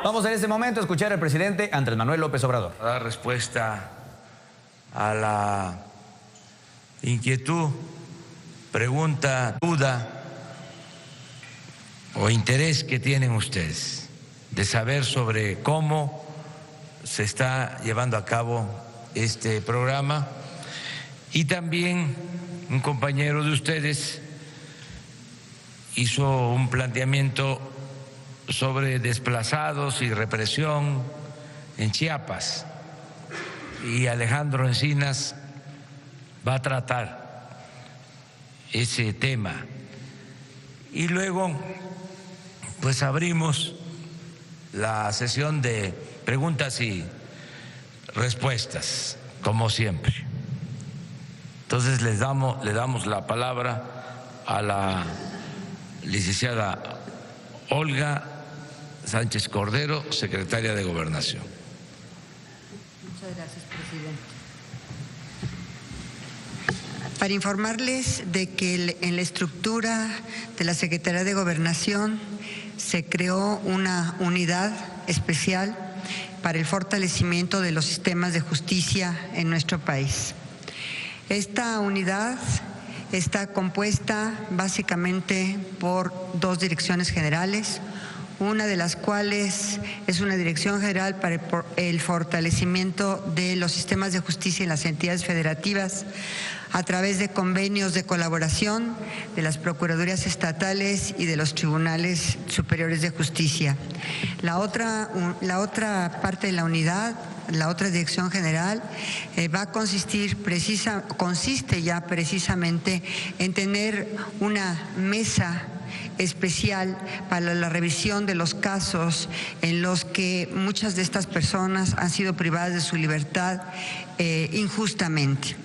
Vamos en este momento a escuchar al presidente Andrés Manuel López Obrador. A dar respuesta a la inquietud, pregunta, duda o interés que tienen ustedes de saber sobre cómo se está llevando a cabo este programa. Y también un compañero de ustedes hizo un planteamiento sobre desplazados y represión en Chiapas, y Alejandro Encinas va a tratar ese tema. Y luego, pues abrimos la sesión de preguntas y respuestas, como siempre. Entonces le damos la palabra a la licenciada Olga Sánchez Cordero, secretaria de Gobernación. Muchas gracias, presidente. Para informarles de que en la estructura de la Secretaría de Gobernación se creó una unidad especial para el fortalecimiento de los sistemas de justicia en nuestro país. Esta unidad está compuesta básicamente por dos direcciones generales, una de las cuales es una dirección general para el fortalecimiento de los sistemas de justicia en las entidades federativas a través de convenios de colaboración de las procuradurías estatales y de los tribunales superiores de justicia. La otra parte de la unidad, la otra dirección general, consiste ya precisamente en tener una mesa especial para la revisión de los casos en los que muchas de estas personas han sido privadas de su libertad injustamente.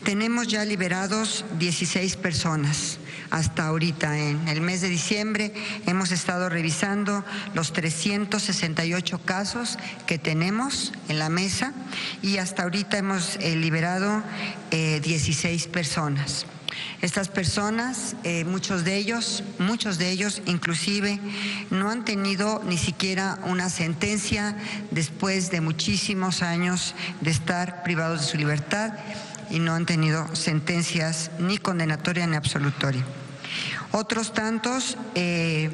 Tenemos ya liberados 16 personas. Hasta ahorita, en el mes de diciembre, hemos estado revisando los 368 casos que tenemos en la mesa y hasta ahorita hemos liberado 16 personas. Estas personas, muchos de ellos inclusive no han tenido ni siquiera una sentencia después de muchísimos años de estar privados de su libertad y no han tenido sentencias ni condenatoria ni absolutoria. Otros tantos y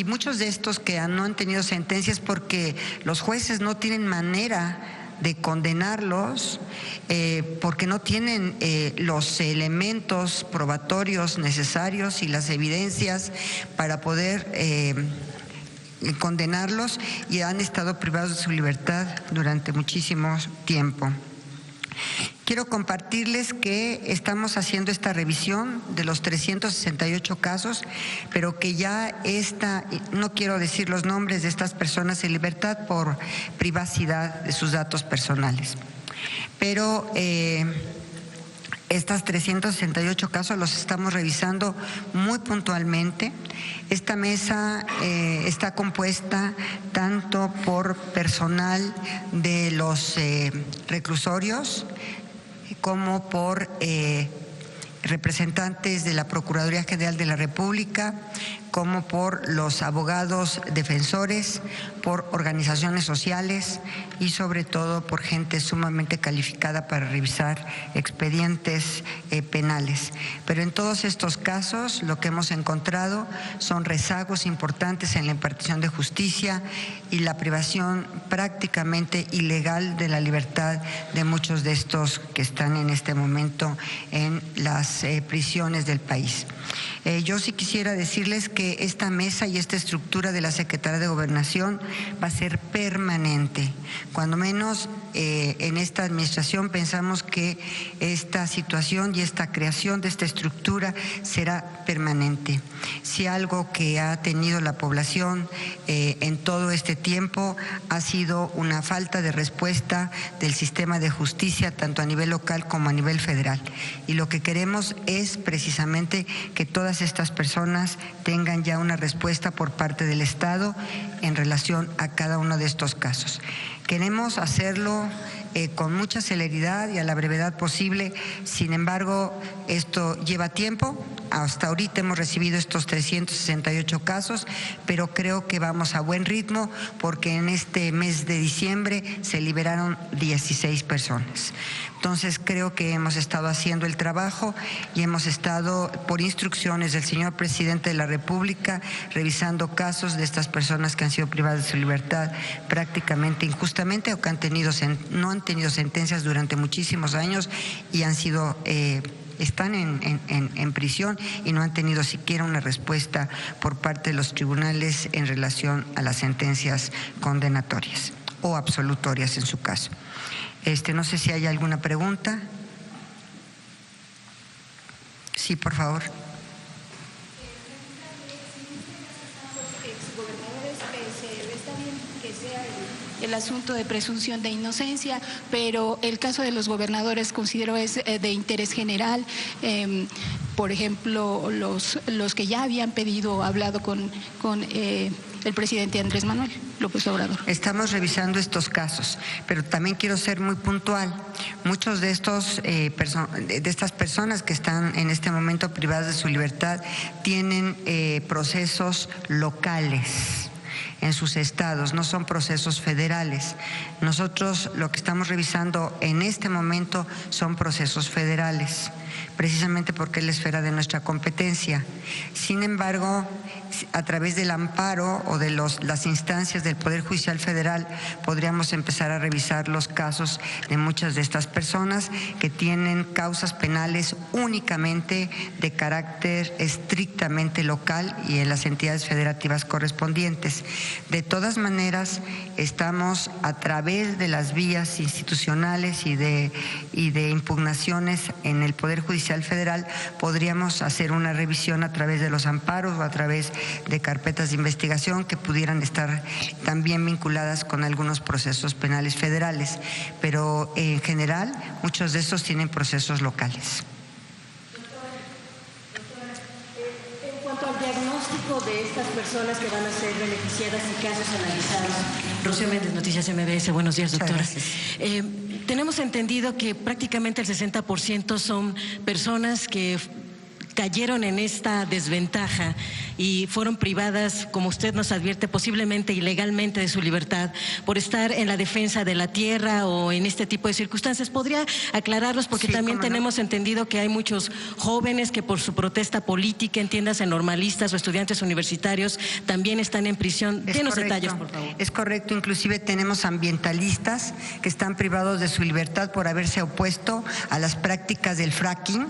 muchos de estos que no han tenido sentencias porque los jueces no tienen manera de condenarlos porque no tienen los elementos probatorios necesarios y las evidencias para poder condenarlos, y han estado privados de su libertad durante muchísimo tiempo. Quiero compartirles que estamos haciendo esta revisión de los 368 casos, pero que ya no quiero decir los nombres de estas personas en libertad por privacidad de sus datos personales. Pero estos 368 casos los estamos revisando muy puntualmente. Esta mesa está compuesta tanto por personal de los reclusorios como por representantes de la Procuraduría General de la República, como por los abogados defensores, por organizaciones sociales y sobre todo por gente sumamente calificada para revisar expedientes penales. Pero en todos estos casos lo que hemos encontrado son rezagos importantes en la impartición de justicia y la privación prácticamente ilegal de la libertad de muchos de estos que están en este momento en las prisiones del país. Yo sí quisiera decirles que esta mesa y esta estructura de la Secretaría de Gobernación va a ser permanente. Cuando menos en esta administración pensamos que esta situación y esta creación de esta estructura será permanente. Si algo que ha tenido la población en todo este tiempo ha sido una falta de respuesta del sistema de justicia, tanto a nivel local como a nivel federal. Y lo que queremos es precisamente que todas estas personas tengan ya una respuesta por parte del Estado en relación a cada uno de estos casos. Queremos hacerlo con mucha celeridad y a la brevedad posible. Sin embargo, esto lleva tiempo, hasta ahorita hemos recibido estos 368 casos, pero creo que vamos a buen ritmo porque en este mes de diciembre se liberaron 16 personas. Entonces creo que hemos estado haciendo el trabajo y hemos estado, por instrucciones del señor presidente de la República, revisando casos de estas personas que han sido privadas de su libertad prácticamente injustamente o que no han tenido sentencias durante muchísimos años y han sido están en prisión y no han tenido siquiera una respuesta por parte de los tribunales en relación a las sentencias condenatorias o absolutorias en su caso. No sé si hay alguna pregunta. Sí, por favor. El asunto de presunción de inocencia, pero el caso de los gobernadores considero es de interés general. Por ejemplo, los que ya habían pedido, hablado con el presidente Andrés Manuel López Obrador. Estamos revisando estos casos, pero también quiero ser muy puntual. Muchos de estas personas que están en este momento privadas de su libertad tienen procesos locales en sus estados, no son procesos federales. Nosotros lo que estamos revisando en este momento son procesos federales, precisamente porque es la esfera de nuestra competencia. Sin embargo, a través del amparo o de las instancias del Poder Judicial Federal podríamos empezar a revisar los casos de muchas de estas personas que tienen causas penales únicamente de carácter estrictamente local y en las entidades federativas correspondientes. De todas maneras, estamos a través de las vías institucionales y de impugnaciones en el Poder Judicial Federal, podríamos hacer una revisión a través de los amparos o a través de carpetas de investigación que pudieran estar también vinculadas con algunos procesos penales federales, pero en general muchos de estos tienen procesos locales. En cuanto al diagnóstico de estas personas que van a ser beneficiadas y casos analizados. Rocío Méndez, Noticias MBS. Buenos días, doctora. Tenemos entendido que prácticamente el 60% son personas que cayeron en esta desventaja y fueron privadas, como usted nos advierte, posiblemente ilegalmente de su libertad por estar en la defensa de la tierra o en este tipo de circunstancias. ¿Podría aclararlos? Porque sí, también tenemos entendido que hay muchos jóvenes que por su protesta política, entiéndase normalistas o estudiantes universitarios, también están en prisión. Denos detalles, por favor. Es correcto, inclusive tenemos ambientalistas que están privados de su libertad por haberse opuesto a las prácticas del fracking.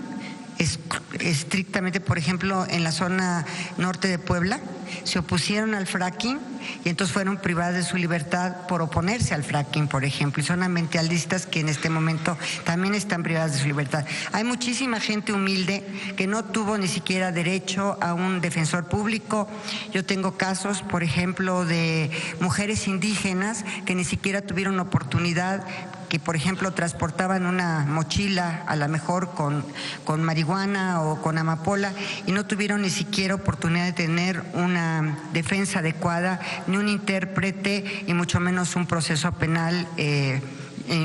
Estrictamente, por ejemplo, en la zona norte de Puebla, se opusieron al fracking y entonces fueron privadas de su libertad por oponerse al fracking, por ejemplo, y son ambientalistas que en este momento también están privadas de su libertad. Hay muchísima gente humilde que no tuvo ni siquiera derecho a un defensor público. Yo tengo casos, por ejemplo, de mujeres indígenas que ni siquiera tuvieron oportunidad, que por ejemplo transportaban una mochila a lo mejor con marihuana o con amapola y no tuvieron ni siquiera oportunidad de tener una defensa adecuada, ni un intérprete y mucho menos un proceso penal,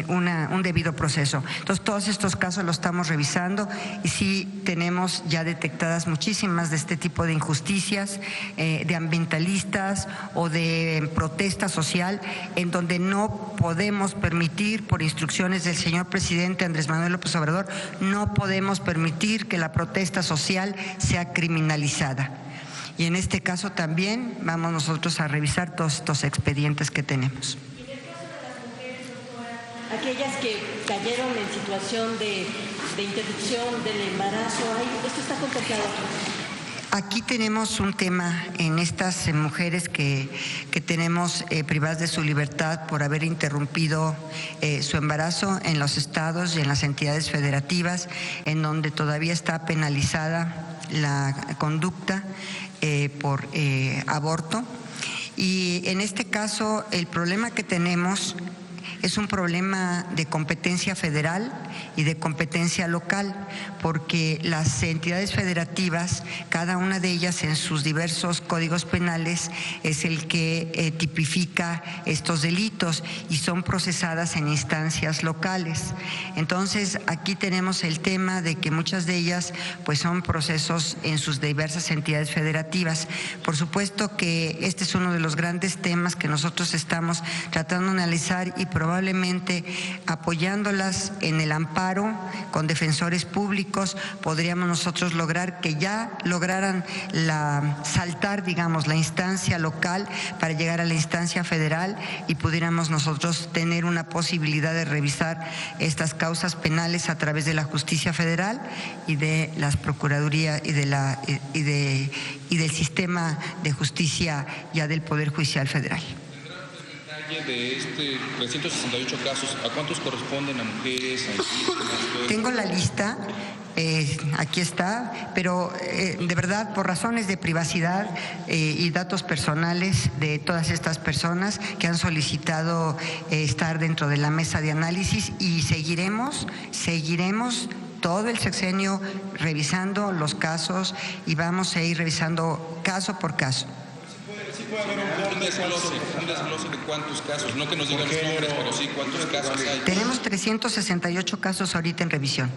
un debido proceso. Entonces todos estos casos los estamos revisando y sí tenemos ya detectadas muchísimas de este tipo de injusticias, de ambientalistas o de protesta social, en donde no podemos permitir, por instrucciones del señor presidente Andrés Manuel López Obrador, no podemos permitir que la protesta social sea criminalizada. Y en este caso también vamos nosotros a revisar todos estos expedientes que tenemos. Aquellas que cayeron en situación de interrupción del embarazo, ¿esto está contemplado? Aquí tenemos un tema en estas mujeres que tenemos privadas de su libertad por haber interrumpido su embarazo en los estados y en las entidades federativas, en donde todavía está penalizada la conducta por aborto. Y en este caso el problema que tenemos es un problema de competencia federal y de competencia local, porque las entidades federativas, cada una de ellas en sus diversos códigos penales, es el que tipifica estos delitos y son procesadas en instancias locales. Entonces, aquí tenemos el tema de que muchas de ellas pues son procesos en sus diversas entidades federativas. Por supuesto que este es uno de los grandes temas que nosotros estamos tratando de analizar y probablemente apoyándolas en el amparo con defensores públicos podríamos nosotros lograr que ya lograran saltar, digamos, la instancia local para llegar a la instancia federal y pudiéramos nosotros tener una posibilidad de revisar estas causas penales a través de la justicia federal y de las procuradurías y del sistema de justicia ya del Poder Judicial Federal. De 368 casos, ¿a cuántos corresponden? ¿A mujeres? ¿A indígenas? Tengo la lista, aquí está, pero de verdad, por razones de privacidad y datos personales de todas estas personas que han solicitado estar dentro de la mesa de análisis, y seguiremos todo el sexenio revisando los casos y vamos a ir revisando caso por caso. Puede haber un desglose de cuántos casos, no que nos digan los nombres, pero sí cuántos casos hay. Tenemos 368 casos ahorita en revisión.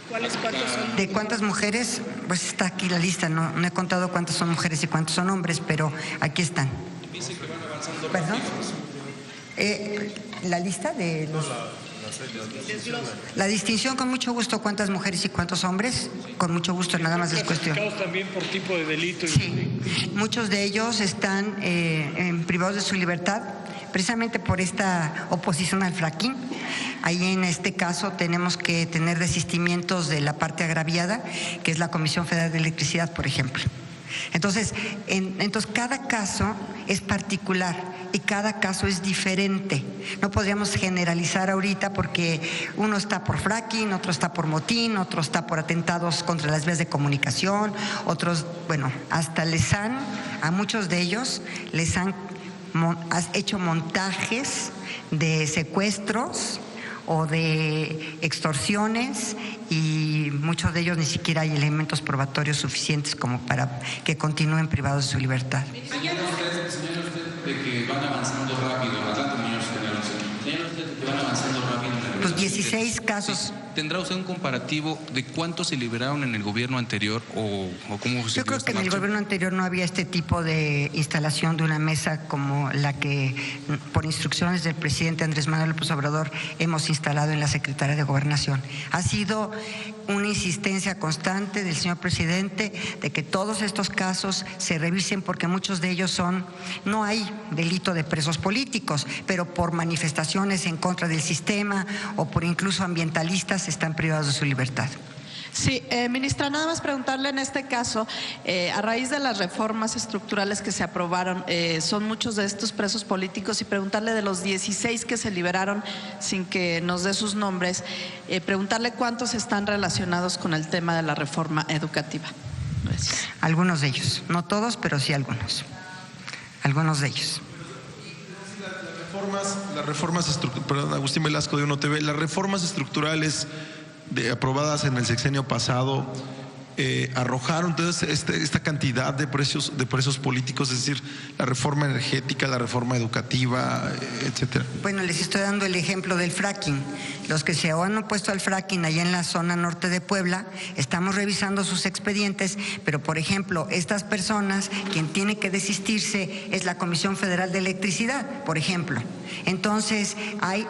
¿Cuántos son? ¿De cuántas mujeres? Pues está aquí la lista, no he contado cuántas son mujeres y cuántos son hombres, pero aquí están. Dice que van avanzando. ¿Perdón? La lista de los... La distinción, con mucho gusto, cuántas mujeres y cuántos hombres, con mucho gusto, nada más es cuestión. También por tipo de delito. Sí, muchos de ellos están privados de su libertad, precisamente por esta oposición al fracking. Ahí en este caso tenemos que tener desistimientos de la parte agraviada, que es la Comisión Federal de Electricidad, por ejemplo. Entonces cada caso es particular y cada caso es diferente. No podríamos generalizar ahorita porque uno está por fracking, otro está por motín, otro está por atentados contra las vías de comunicación, otros, bueno, hasta a muchos de ellos les han hecho montajes de secuestros o de extorsiones y muchos de ellos ni siquiera hay elementos probatorios suficientes como para que continúen privados de su libertad. Señala usted de que van avanzando rápido, adelante, señala usted de que van avanzando rápido. Pues 16 casos. ¿Tendrá usted un comparativo de cuántos se liberaron en el gobierno anterior o cómo se... Yo creo que en el gobierno anterior no había este tipo de instalación de una mesa como la que, por instrucciones del presidente Andrés Manuel López Obrador, hemos instalado en la Secretaría de Gobernación. Ha sido una insistencia constante del señor presidente de que todos estos casos se revisen porque muchos de ellos no hay delito de presos políticos, pero por manifestaciones en contra del sistema o por incluso ambientalistas están privados de su libertad. Sí, ministra, nada más preguntarle en este caso, a raíz de las reformas estructurales que se aprobaron, son muchos de estos presos políticos, y preguntarle de los 16 que se liberaron sin que nos dé sus nombres, preguntarle cuántos están relacionados con el tema de la reforma educativa. Gracias. Algunos de ellos, no todos, pero sí algunos de ellos. Las reformas estructurales, perdón, Agustín Velasco de Uno TV, las reformas estructurales aprobadas en el sexenio pasado arrojaron entonces esta cantidad de presos políticos, es decir, la reforma energética, la reforma educativa, etcétera. Bueno, les estoy dando el ejemplo del fracking. Los que se han opuesto al fracking allá en la zona norte de Puebla, estamos revisando sus expedientes, pero por ejemplo, estas personas, quien tiene que desistirse es la Comisión Federal de Electricidad, por ejemplo. Entonces, hay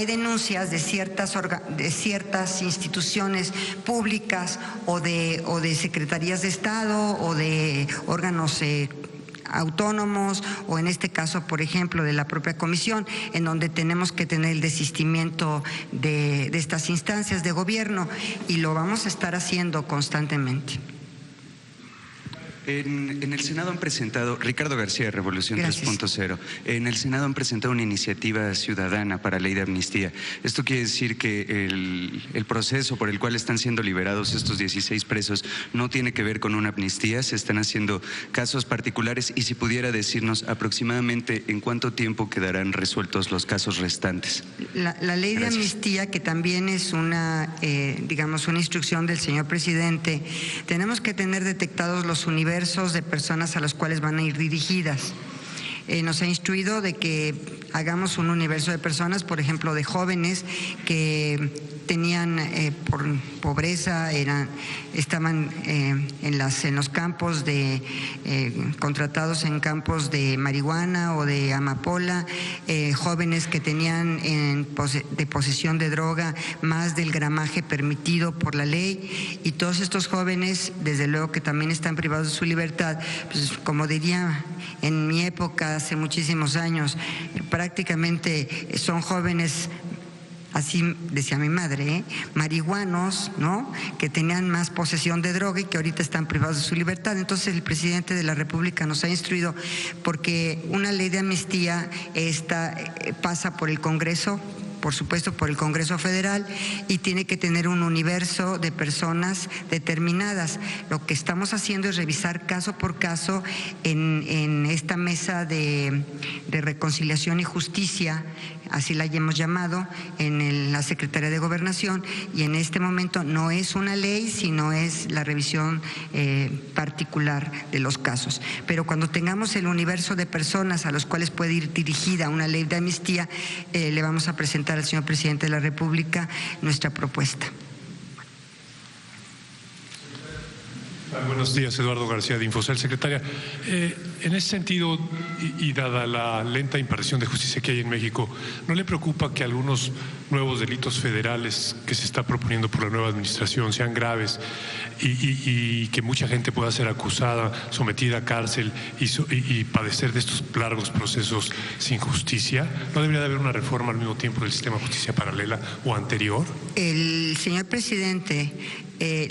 denuncias de ciertas instituciones públicas o de secretarías de Estado o de órganos autónomos o en este caso, por ejemplo, de la propia comisión, en donde tenemos que tener el desistimiento de estas instancias de gobierno y lo vamos a estar haciendo constantemente. En el Senado han presentado, Ricardo García, Revolución 3.0, en el Senado han presentado una iniciativa ciudadana para ley de amnistía. Esto quiere decir que el proceso por el cual están siendo liberados estos 16 presos no tiene que ver con una amnistía, se están haciendo casos particulares, y si pudiera decirnos aproximadamente en cuánto tiempo quedarán resueltos los casos restantes. La ley de amnistía, que también es una, digamos, una instrucción del señor presidente, tenemos que tener detectados los universos de personas a las cuales van a ir dirigidas. Nos ha instruido de que hagamos un universo de personas, por ejemplo, de jóvenes que tenían por pobreza, estaban en los campos contratados en campos de marihuana o de amapola, jóvenes que tenían de posesión de droga más del gramaje permitido por la ley, y todos estos jóvenes, desde luego que también están privados de su libertad, pues, como diría en mi época, hace muchísimos años, prácticamente son jóvenes, así decía mi madre, marihuanos, ¿no?, que tenían más posesión de droga y que ahorita están privados de su libertad. Entonces el presidente de la República nos ha instruido, porque una ley de amnistía pasa por el Congreso, por supuesto por el Congreso Federal, y tiene que tener un universo de personas determinadas. Lo que estamos haciendo es revisar caso por caso en esta mesa de reconciliación y justicia, así la hemos llamado, en la Secretaría de Gobernación, y en este momento no es una ley, sino es la revisión particular de los casos. Pero cuando tengamos el universo de personas a los cuales puede ir dirigida una ley de amnistía, le vamos a presentar al señor presidente de la República nuestra propuesta. Buenos días, Eduardo García de Infocel. Secretaria, en ese sentido, y dada la lenta impartición de justicia que hay en México, ¿no le preocupa que algunos nuevos delitos federales que se está proponiendo por la nueva administración sean graves y que mucha gente pueda ser acusada, sometida a cárcel y padecer de estos largos procesos sin justicia? ¿No debería de haber una reforma al mismo tiempo del sistema de justicia paralela o anterior? El señor presidente,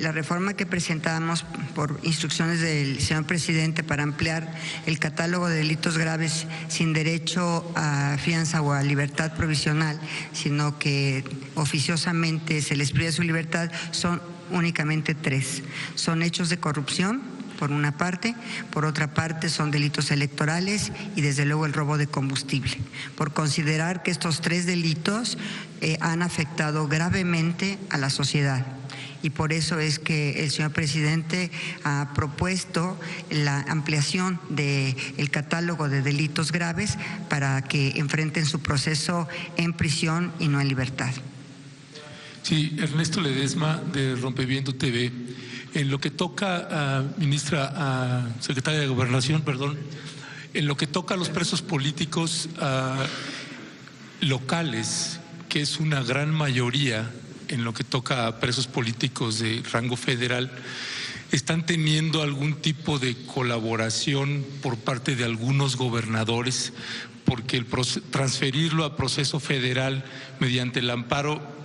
la reforma que presentamos por instrucciones del señor presidente para ampliar el catálogo de delitos graves sin derecho a fianza o a libertad provisional, sino que oficiosamente se les priva su libertad, son únicamente 3. Son hechos de corrupción, por una parte; por otra parte son delitos electorales; y desde luego el robo de combustible, por considerar que estos 3 delitos han afectado gravemente a la sociedad. Y por eso es que el señor presidente ha propuesto la ampliación del catálogo de delitos graves para que enfrenten su proceso en prisión y no en libertad. Sí, Ernesto Ledesma, de Rompeviento TV. En lo que toca, secretaria de Gobernación, en lo que toca a los presos políticos locales, que es una gran mayoría en lo que toca a presos políticos de rango federal, ¿están teniendo algún tipo de colaboración por parte de algunos gobernadores? Porque transferirlo a proceso federal mediante el amparo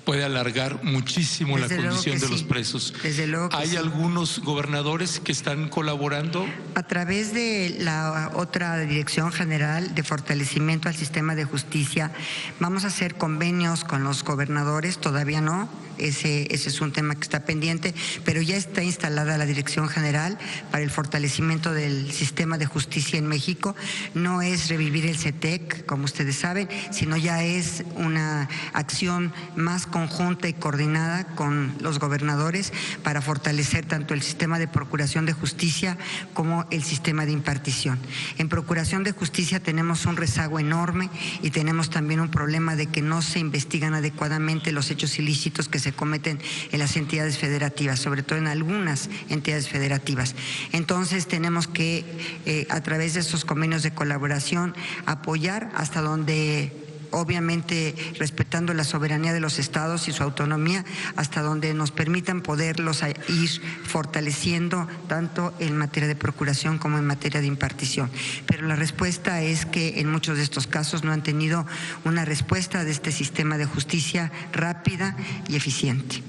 puede alargar muchísimo la condición de los presos. Desde luego que ¿Hay algunos gobernadores que están colaborando? A través de la otra Dirección General de Fortalecimiento al Sistema de Justicia, vamos a hacer convenios con los gobernadores, todavía no. Ese es un tema que está pendiente, pero ya está instalada la Dirección General para el fortalecimiento del sistema de justicia en México. No es revivir el CETEC, como ustedes saben, sino ya es una acción más conjunta y coordinada con los gobernadores para fortalecer tanto el sistema de procuración de justicia como el sistema de impartición. En procuración de justicia tenemos un rezago enorme y tenemos también un problema de que no se investigan adecuadamente los hechos ilícitos que se cometen en las entidades federativas, sobre todo en algunas entidades federativas. Entonces tenemos que, a través de estos convenios de colaboración, apoyar hasta donde, obviamente respetando la soberanía de los estados y su autonomía, hasta donde nos permitan poderlos ir fortaleciendo tanto en materia de procuración como en materia de impartición. Pero la respuesta es que en muchos de estos casos no han tenido una respuesta de este sistema de justicia rápida y eficiente.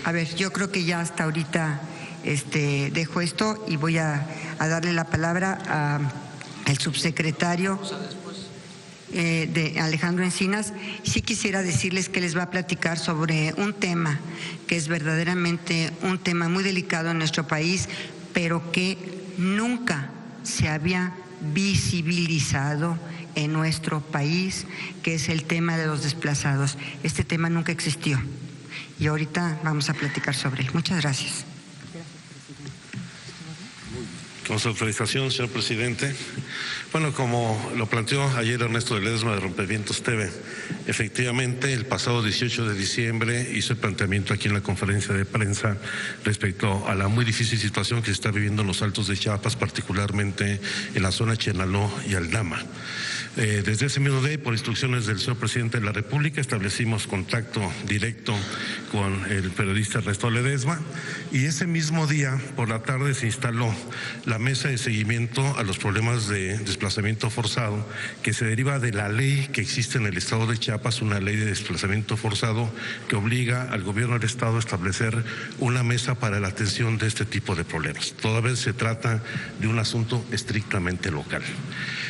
A ver, yo creo que ya hasta ahorita dejo esto y voy a darle la palabra al subsecretario de Alejandro Encinas. Sí quisiera decirles que les va a platicar sobre un tema que es verdaderamente un tema muy delicado en nuestro país, pero que nunca se había visibilizado en nuestro país, que es el tema de los desplazados. Este tema nunca existió y ahorita vamos a platicar sobre él. Muchas gracias. Con su autorización, señor presidente. Bueno, como lo planteó ayer Ernesto Ledesma de Rompevientos TV, efectivamente el pasado 18 de diciembre hizo el planteamiento aquí en la conferencia de prensa respecto a la muy difícil situación que se está viviendo en los Altos de Chiapas, particularmente en la zona Chenaló y Aldama. Desde ese mismo día, por instrucciones del señor presidente de la República, establecimos contacto directo con el periodista Ernesto Ledesma y ese mismo día, por la tarde, se instaló la mesa de seguimiento a los problemas de desplazamiento forzado que se deriva de la ley que existe en el estado de Chiapas, una ley de desplazamiento forzado que obliga al gobierno del estado a establecer una mesa para la atención de este tipo de problemas. Toda vez se trata de un asunto estrictamente local.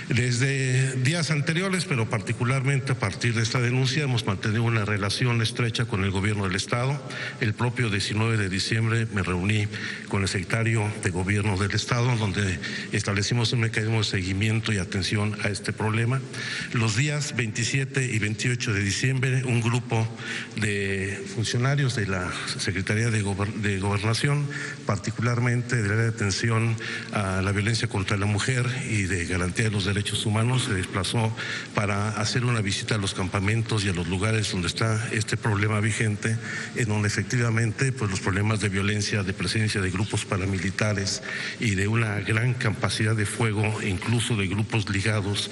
Desde días anteriores, pero particularmente a partir de esta denuncia, hemos mantenido una relación estrecha con el gobierno del estado. El propio 19 de diciembre me reuní con el secretario de gobierno del estado, donde establecimos un mecanismo de seguimiento y atención a este problema. Los días 27 y 28 de diciembre, un grupo de funcionarios de la Secretaría de Gobernación, particularmente del área de atención a la violencia contra la mujer y de garantía de los derechos humanos, se desplazó para hacer una visita a los campamentos y a los lugares donde está este problema vigente, en donde efectivamente pues los problemas de violencia, de presencia de grupos paramilitares y de una gran capacidad de fuego, incluso de grupos ligados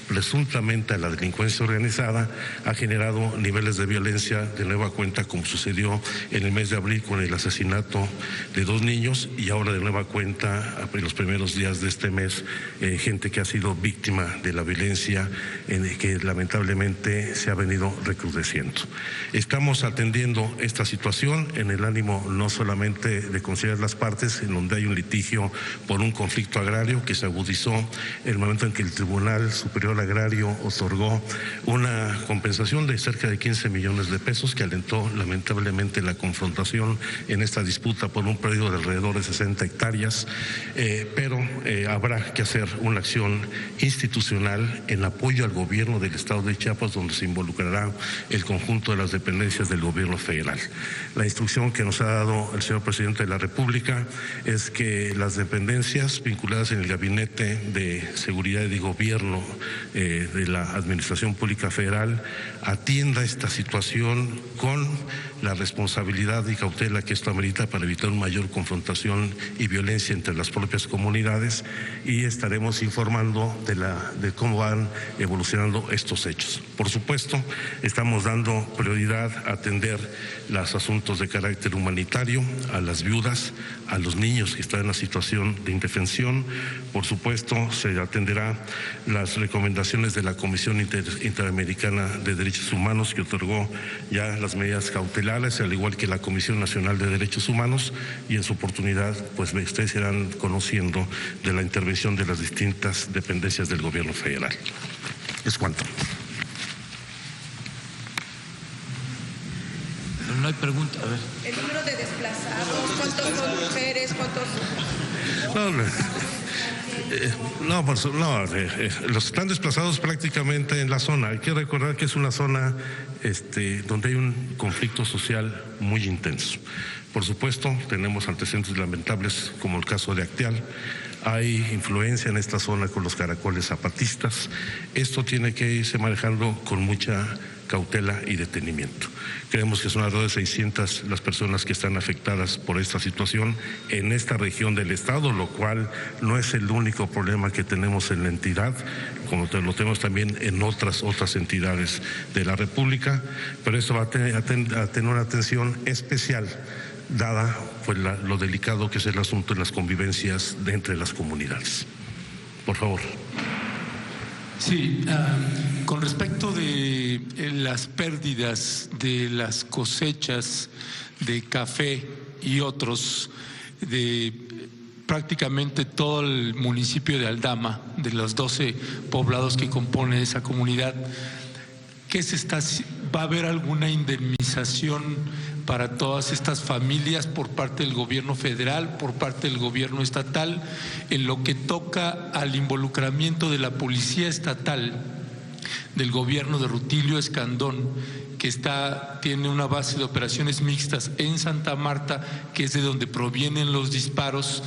presuntamente a la delincuencia organizada, ha generado niveles de violencia de nueva cuenta, como sucedió en el mes de abril con el asesinato de 2 niños y ahora de nueva cuenta en los primeros días de este mes, gente que ha sido víctima de la violencia que lamentablemente se ha venido recrudeciendo. Estamos atendiendo esta situación en el ánimo no solamente de conciliar las partes, en donde hay un litigio por un conflicto agrario que se agudizó en el momento en que el Tribunal Superior Agrario otorgó una compensación de cerca de 15 millones de pesos que alentó lamentablemente la confrontación en esta disputa por un predio de alrededor de 60 hectáreas, pero habrá que hacer una acción institucional en apoyo al gobierno del estado de Chiapas, donde se involucrará el conjunto de las dependencias del gobierno federal. La instrucción que nos ha dado el señor presidente de la República es que las dependencias vinculadas en el Gabinete de Seguridad y Gobierno de la Administración Pública Federal atienda esta situación con la responsabilidad y cautela que esto amerita para evitar una mayor confrontación y violencia entre las propias comunidades, y estaremos informando de cómo van evolucionando estos hechos. Por supuesto, estamos dando prioridad a atender los asuntos de carácter humanitario, a las viudas, a los niños que están en la situación de indefensión. Por supuesto, se atenderá las recomendaciones de la Comisión Interamericana de Derechos Humanos, que otorgó ya las medidas cautelares, al igual que la Comisión Nacional de Derechos Humanos, y en su oportunidad, pues ustedes irán conociendo de la intervención de las distintas dependencias del gobierno federal. Es cuanto. No hay pregunta, a ver. El número de desplazados, ¿cuántos son mujeres? ¿Cuántos? Los están desplazados prácticamente en la zona. Hay que recordar que es una zona donde hay un conflicto social muy intenso. Por supuesto, tenemos antecedentes lamentables como el caso de Acteal. Hay influencia en esta zona con los caracoles zapatistas. Esto tiene que irse manejando con mucha cautela y detenimiento. Creemos que son alrededor de 600 las personas que están afectadas por esta situación en esta región del estado, lo cual no es el único problema que tenemos en la entidad, como lo tenemos también en otras entidades de la República, pero eso va a tener una atención especial dada pues lo delicado que es el asunto de las convivencias entre las comunidades. Por favor. Sí, con respecto de las pérdidas de las cosechas de café y otros de prácticamente todo el municipio de Aldama, de los 12 poblados que componen esa comunidad, ¿va a haber alguna indemnización para todas estas familias por parte del gobierno federal, por parte del gobierno estatal, en lo que toca al involucramiento de la policía estatal, del gobierno de Rutilio Escandón, que tiene una base de operaciones mixtas en Santa Marta, que es de donde provienen los disparos?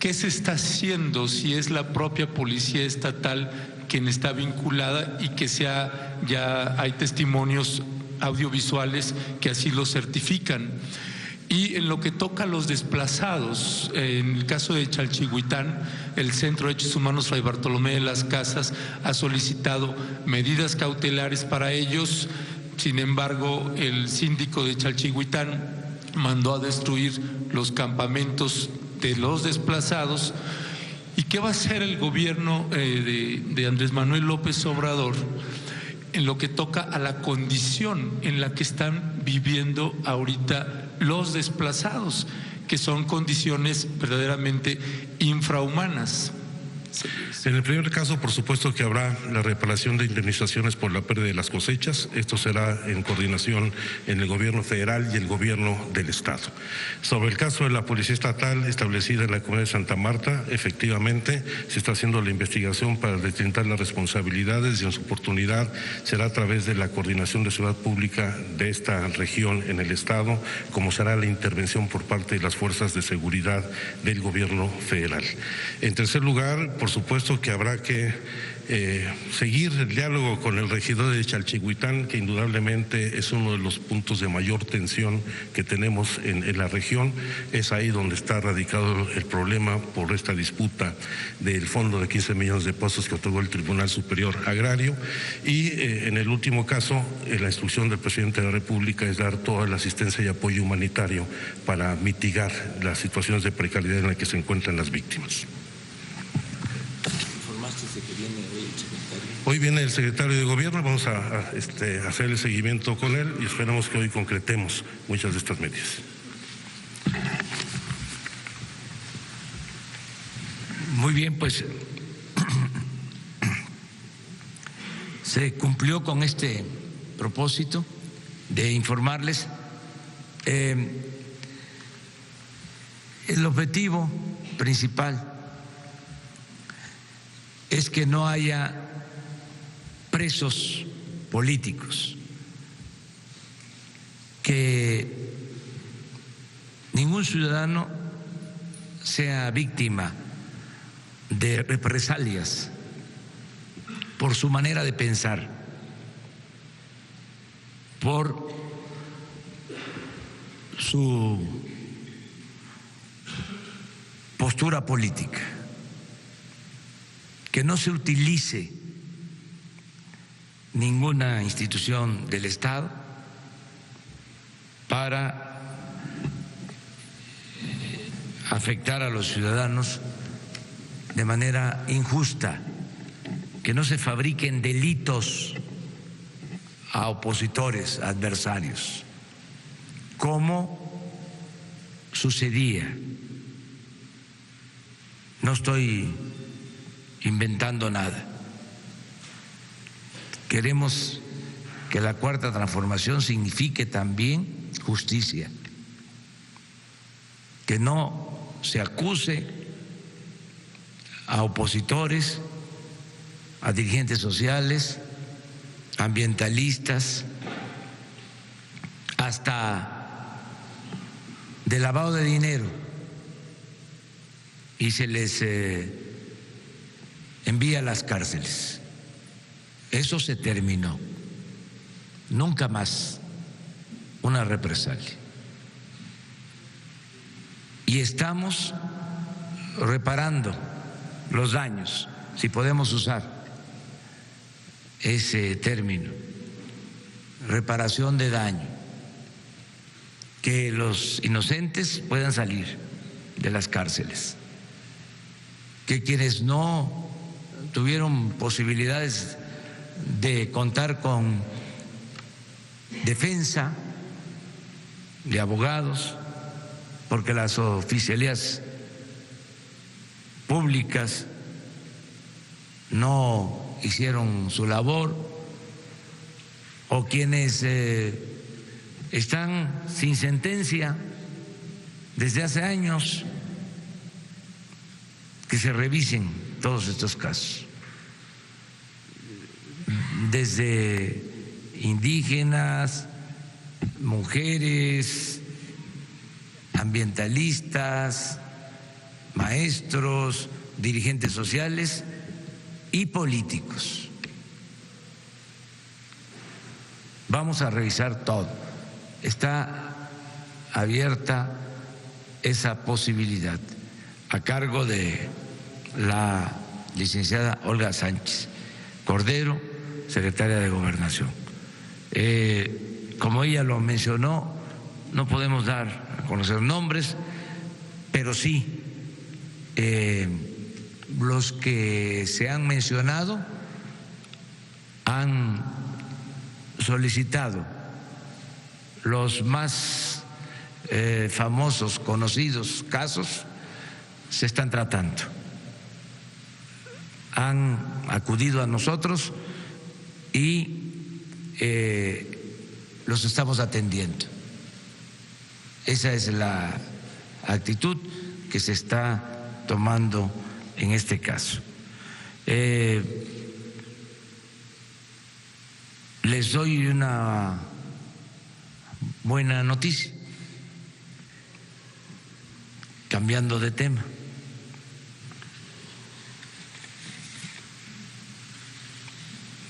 ¿Qué se está haciendo si es la propia policía estatal quien está vinculada y que ya hay testimonios audiovisuales que así lo certifican? Y en lo que toca a los desplazados, en el caso de Chalchihuitán, el Centro de Derechos Humanos Fray Bartolomé de las Casas ha solicitado medidas cautelares para ellos. Sin embargo, el síndico de Chalchihuitán mandó a destruir los campamentos de los desplazados. ¿Y qué va a hacer el gobierno de Andrés Manuel López Obrador en lo que toca a la condición en la que están viviendo ahorita los desplazados, que son condiciones verdaderamente infrahumanas? En el primer caso, por supuesto que habrá la reparación de indemnizaciones por la pérdida de las cosechas. Esto será en coordinación en el gobierno federal y el gobierno del estado. Sobre el caso de la policía estatal establecida en la comunidad de Santa Marta, efectivamente se está haciendo la investigación para deslindar las responsabilidades y en su oportunidad será a través de la coordinación de seguridad pública de esta región en el estado, como será la intervención por parte de las fuerzas de seguridad del gobierno federal. En tercer lugar, por supuesto que habrá que seguir el diálogo con el regidor de Chalchihuitán, que indudablemente es uno de los puntos de mayor tensión que tenemos en la región. Es ahí donde está radicado el problema por esta disputa del fondo de 15 millones de pesos que otorgó el Tribunal Superior Agrario. Y en el último caso, la instrucción del presidente de la República es dar toda la asistencia y apoyo humanitario para mitigar las situaciones de precariedad en las que se encuentran las víctimas. Hoy viene el secretario de Gobierno, vamos a hacer el seguimiento con él y esperamos que hoy concretemos muchas de estas medidas. Muy bien, pues se cumplió con este propósito de informarles. El objetivo principal es que no haya presos políticos, que ningún ciudadano sea víctima de represalias por su manera de pensar, por su postura política, que no se utilice ninguna institución del Estado para afectar a los ciudadanos de manera injusta, que no se fabriquen delitos a opositores, adversarios, como sucedía. No estoy inventando nada. Queremos que la cuarta transformación signifique también justicia, que no se acuse a opositores, a dirigentes sociales, ambientalistas, hasta de lavado de dinero, y se les envía a las cárceles. Eso se terminó. Nunca más una represalia. Y estamos reparando los daños, si podemos usar ese término, reparación de daño, que los inocentes puedan salir de las cárceles, que quienes no tuvieron posibilidades de contar con defensa de abogados, porque las oficialías públicas no hicieron su labor, o quienes están sin sentencia desde hace años, que se revisen todos estos casos, desde indígenas, mujeres, ambientalistas, maestros, dirigentes sociales y políticos. Vamos a revisar todo. Está abierta esa posibilidad a cargo de la licenciada Olga Sánchez Cordero, secretaria de Gobernación. Como ella lo mencionó, no podemos dar a conocer nombres, pero sí los que se han mencionado han solicitado los más famosos, conocidos casos, se están tratando. Han acudido a nosotros y los estamos atendiendo. Esa es la actitud que se está tomando en este caso. Les doy una buena noticia, cambiando de tema.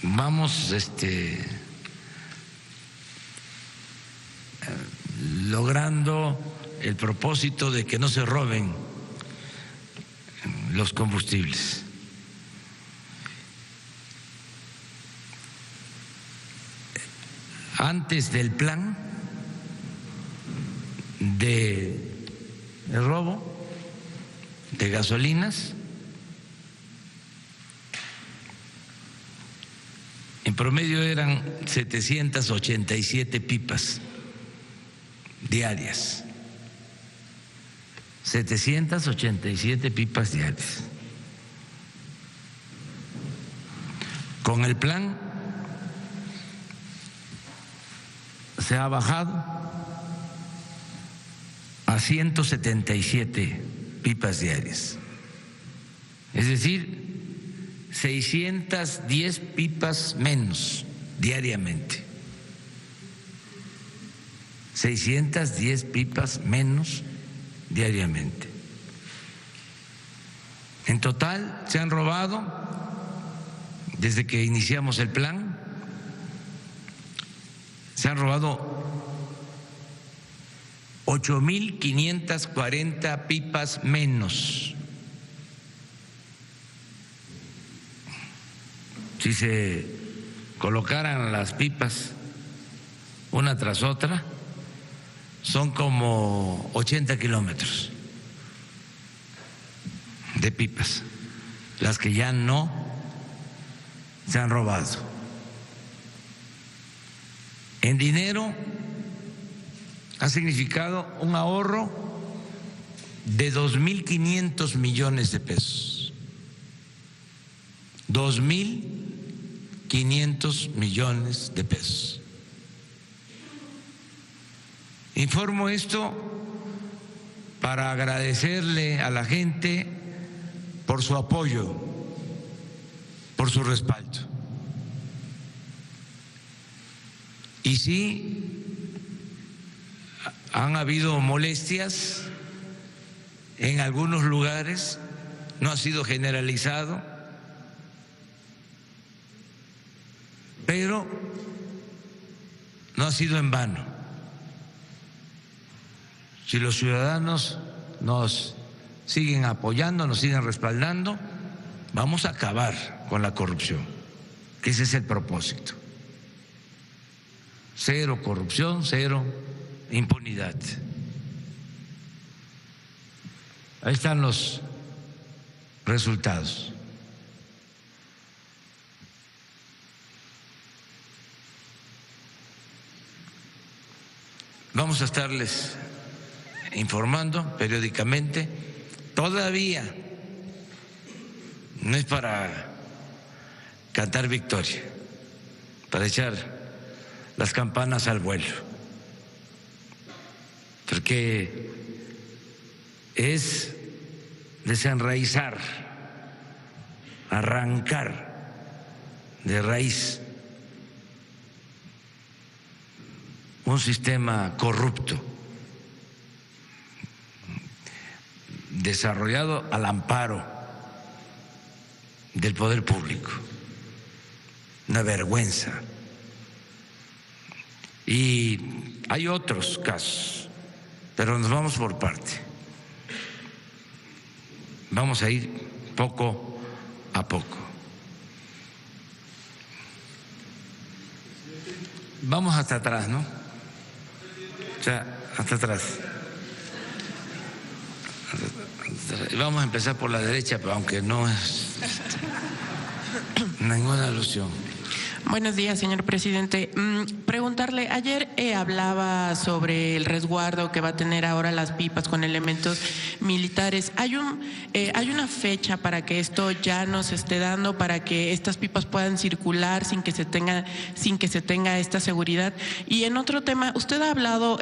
Vamos logrando el propósito de que no se roben los combustibles. Antes del plan de robo de gasolinas, en promedio eran 787 pipas diarias. 787 pipas diarias. Con el plan se ha bajado a 177 pipas diarias, es decir, 610 pipas menos diariamente. 610 pipas menos diariamente. En total se han robado, desde que iniciamos el plan, se han robado 8.540 pipas menos. Si se colocaran las pipas una tras otra, son como 80 kilómetros de pipas las que ya no se han robado. En dinero ha significado un ahorro de 2.500 millones de pesos. 2.500 millones de pesos. Informo esto para agradecerle a la gente por su apoyo, por su respaldo. Y sí, han habido molestias en algunos lugares, no ha sido generalizado, pero no ha sido en vano. Si los ciudadanos nos siguen apoyando, nos siguen respaldando, vamos a acabar con la corrupción, que ese es el propósito. Cero corrupción, cero impunidad. Ahí están los resultados. vamos a estarles informando periódicamente. Todavía no es para cantar victoria, para echar las campanas al vuelo, porque es desenraizar, arrancar de raíz un sistema corrupto desarrollado al amparo del poder público. Una vergüenza. Y hay otros casos, pero nos vamos por parte. Vamos a ir poco a poco. Vamos hasta atrás, ¿no? O sea, hasta atrás. Vamos a empezar por la derecha, pero aunque no es ninguna alusión. Buenos días, señor presidente. Preguntarle, ayer hablaba sobre el resguardo que va a tener ahora las pipas con elementos militares. ¿Hay una fecha para que esto ya nos esté dando, para que estas pipas puedan circular sin que se tenga esta seguridad? Y en otro tema, usted ha hablado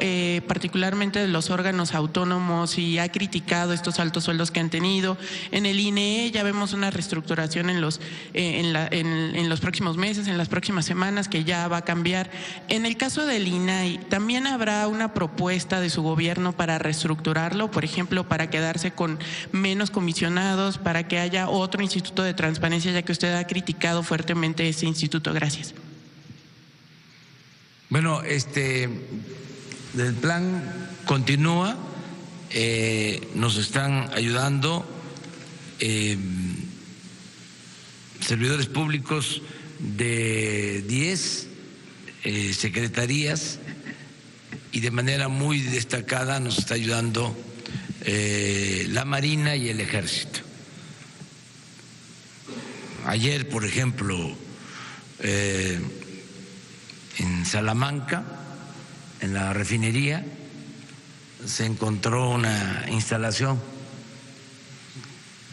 particularmente de los órganos autónomos y ha criticado estos altos sueldos que han tenido. En el INE ya vemos una reestructuración en los próximos meses, en las próximas semanas, que ya va a cambiar. En el caso del INAI, ¿también habrá una propuesta de su gobierno para reestructurarlo, por ejemplo, para quedarse con menos comisionados, para que haya otro instituto de transparencia, ya que usted ha criticado fuertemente ese instituto? Gracias. Bueno, el plan continúa, nos están ayudando servidores públicos de 10 secretarías, y de manera muy destacada nos está ayudando la Marina y el Ejército. Ayer, por ejemplo, en Salamanca, en la refinería, se encontró una instalación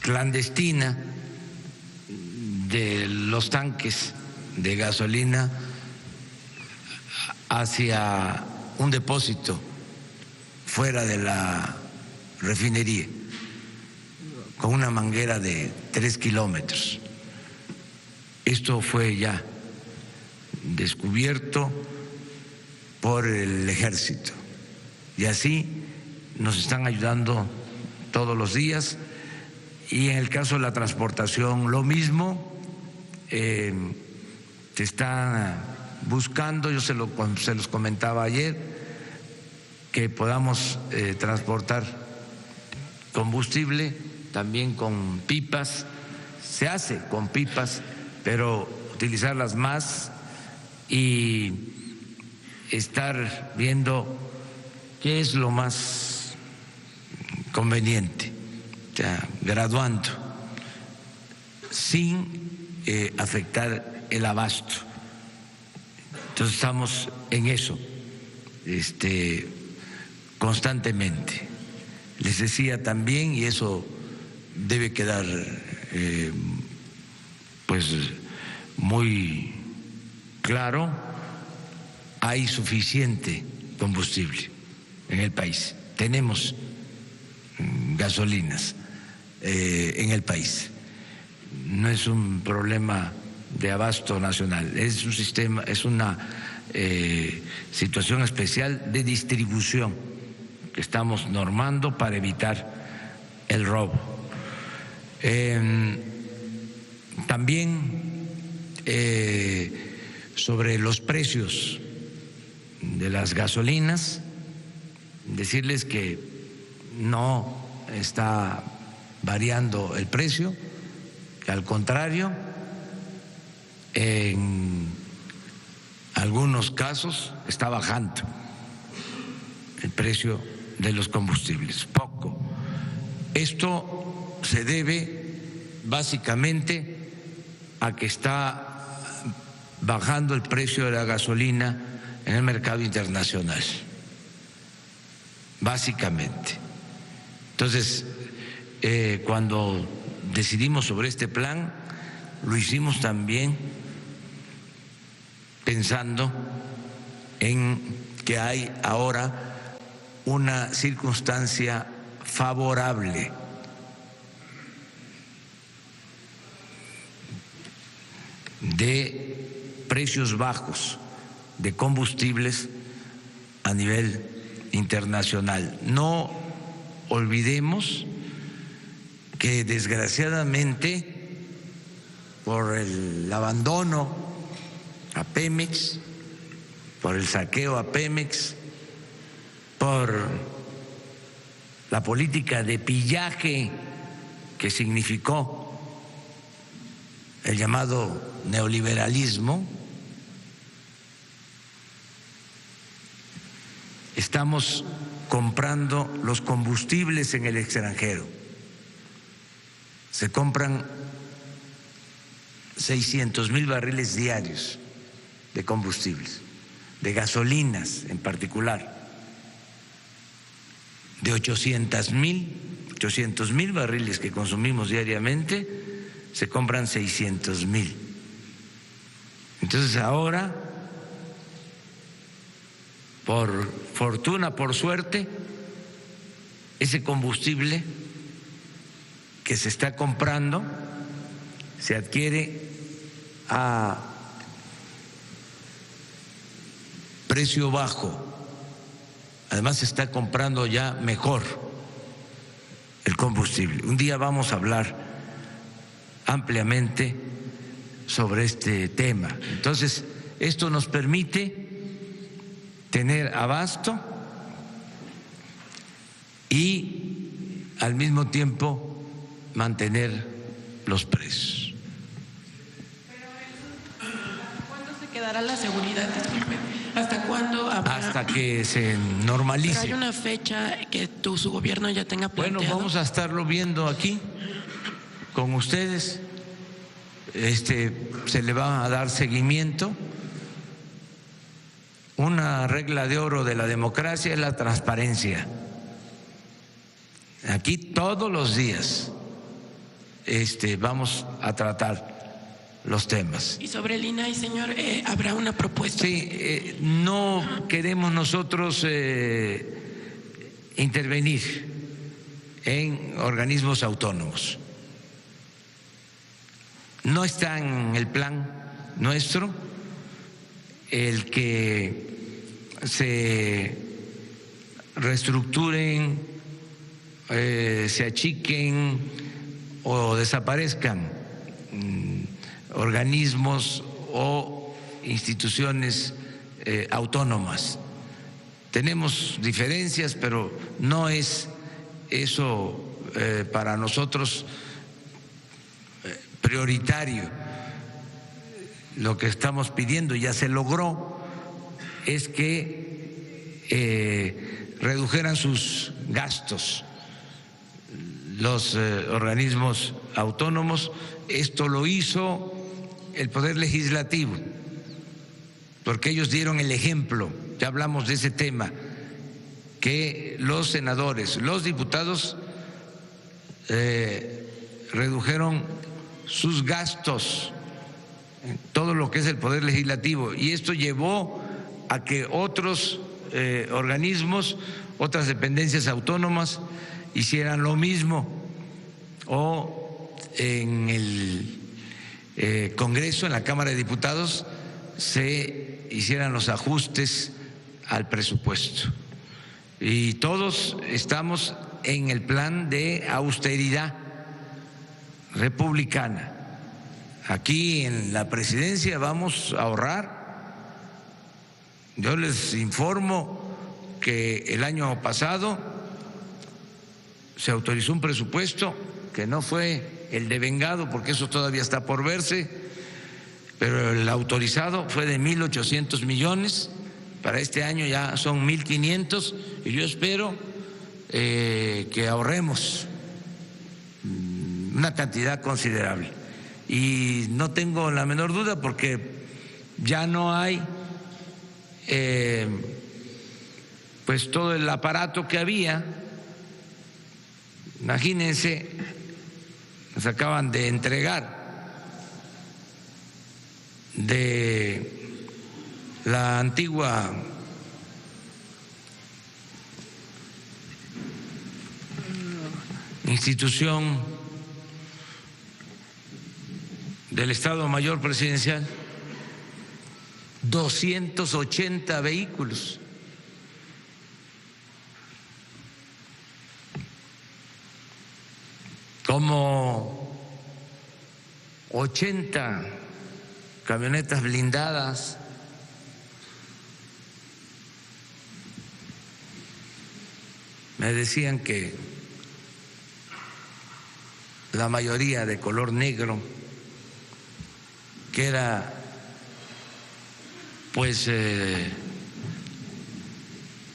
clandestina de los tanques de gasolina hacia un depósito fuera de la refinería, con una manguera de 3 kilómetros. Esto fue ya descubierto por el Ejército, y así nos están ayudando todos los días. Y en el caso de la transportación, lo mismo. Se está buscando, yo se los comentaba ayer, que podamos transportar combustible también con pipas. Se hace con pipas, pero utilizarlas más y estar viendo qué es lo más conveniente, o sea, graduando, sin afectar el abasto. Entonces estamos en eso constantemente. Les decía también, y eso debe quedar pues muy claro, hay suficiente combustible en el país. Tenemos gasolinas en el país. No es un problema de abasto nacional, es un sistema, es una situación especial de distribución que estamos normando para evitar el robo. También sobre los precios de las gasolinas, decirles que no está variando el precio, que al contrario, en algunos casos está bajando el precio de los combustibles, poco. Esto se debe básicamente a que está bajando el precio de la gasolina en el mercado internacional. básicamente. Entonces, cuando decidimos sobre este plan, lo hicimos también pensando en que hay ahora una circunstancia favorable de precios bajos de combustibles a nivel internacional. No olvidemos que desgraciadamente por el abandono a Pemex, por el saqueo a Pemex, por la política de pillaje que significó el llamado neoliberalismo, estamos comprando los combustibles en el extranjero. Se compran 600,000 barriles diarios de combustibles, de gasolinas en particular, de 800,000 barriles que consumimos diariamente, se compran 600,000. Entonces ahora, por fortuna, por suerte, ese combustible que se está comprando se adquiere a precio bajo. Además se está comprando ya mejor el combustible. Un día vamos a hablar ampliamente sobre este tema. Entonces, esto nos permite tener abasto y al mismo tiempo mantener los precios. ¿Cuándo se quedará la seguridad? ¿Hasta cuándo habrá? Hasta que se normalice. ¿Pero hay una fecha que su gobierno ya tenga planteado? Bueno, vamos a estarlo viendo aquí con ustedes. Se le va a dar seguimiento. Una regla de oro de la democracia es la transparencia. Aquí todos los días vamos a tratar los temas. Y sobre el INAI, señor, ¿habrá una propuesta? Sí, no queremos nosotros intervenir en organismos autónomos. No está en el plan nuestro el que se reestructuren, se achiquen o desaparezcan organismos o instituciones autónomas. Tenemos diferencias, pero no es eso para nosotros prioritario. Lo que estamos pidiendo, ya se logró, es que redujeran sus gastos los organismos autónomos. Esto lo hizo el Poder Legislativo, porque ellos dieron el ejemplo, ya hablamos de ese tema, que los senadores, los diputados redujeron sus gastos en todo lo que es el Poder Legislativo, y esto llevó a que otros organismos, otras dependencias autónomas hicieran lo mismo, o en el Congreso, en la Cámara de Diputados, se hicieran los ajustes al presupuesto. Y todos estamos en el plan de austeridad republicana. Aquí en la presidencia vamos a ahorrar. Yo les informo que el año pasado se autorizó un presupuesto que no fue el devengado, porque eso todavía está por verse, pero el autorizado fue de 1.800 millones. Para este año ya son 1.500, y yo espero que ahorremos una cantidad considerable. Y no tengo la menor duda, porque ya no hay pues todo el aparato que había. Imagínense, nos acaban de entregar de la antigua institución del Estado Mayor Presidencial 280 vehículos. Como 80 camionetas blindadas, me decían que la mayoría de color negro, que era pues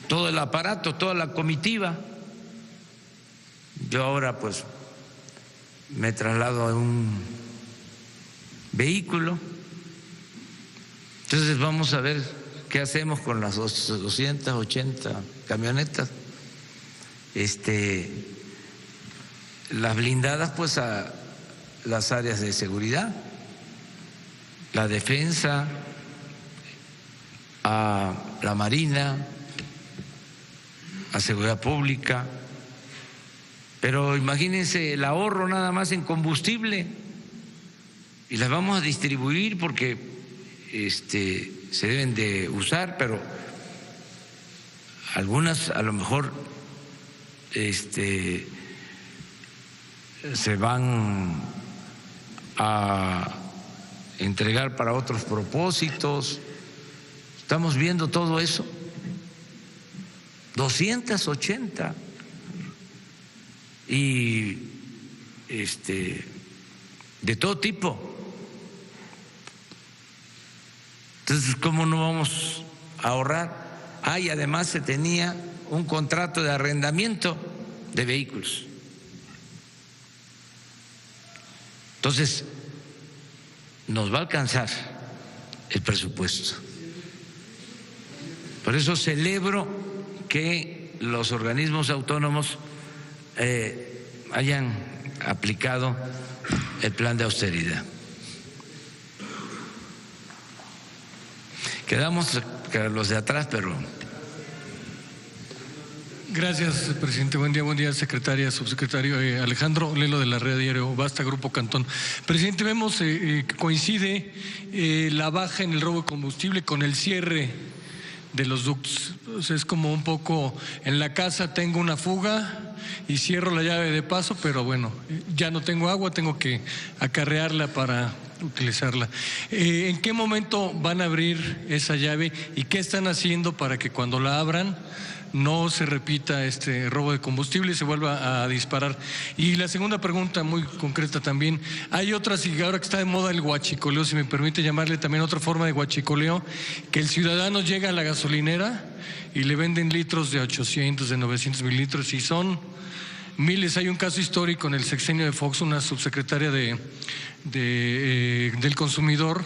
todo el aparato, toda la comitiva. Yo ahora pues me traslado a un vehículo. Entonces vamos a ver qué hacemos con las 280 camionetas. Las blindadas pues a las áreas de seguridad, la defensa, a la Marina, a seguridad pública. Pero imagínense el ahorro nada más en combustible, y las vamos a distribuir porque se deben de usar, pero algunas a lo mejor se van a entregar para otros propósitos. Estamos viendo todo eso. 280 y de todo tipo. Entonces, ¿cómo no vamos a ahorrar? Y además se tenía un contrato de arrendamiento de vehículos. Entonces, nos va a alcanzar el presupuesto. Por eso celebro que los organismos autónomos hayan aplicado el plan de austeridad. Quedamos los de atrás, pero... Gracias, presidente. Buen día, secretaria, subsecretario. Alejandro Lelo de la Red Diario Basta, Grupo Cantón. Presidente, vemos que coincide la baja en el robo de combustible con el cierre de los ductos. Entonces, es como un poco, en la casa tengo una fuga y cierro la llave de paso, pero bueno, ya no tengo agua, tengo que acarrearla para utilizarla. ¿En qué momento van a abrir esa llave y qué están haciendo para que cuando la abran no se repita este robo de combustible y se vuelva a disparar? Y la segunda pregunta, muy concreta también, hay otras, y ahora que está de moda el huachicoleo, si me permite llamarle también otra forma de huachicoleo, que el ciudadano llega a la gasolinera y le venden litros de 800, de 900 mililitros, y son miles. Hay un caso histórico en el sexenio de Fox, una subsecretaria del consumidor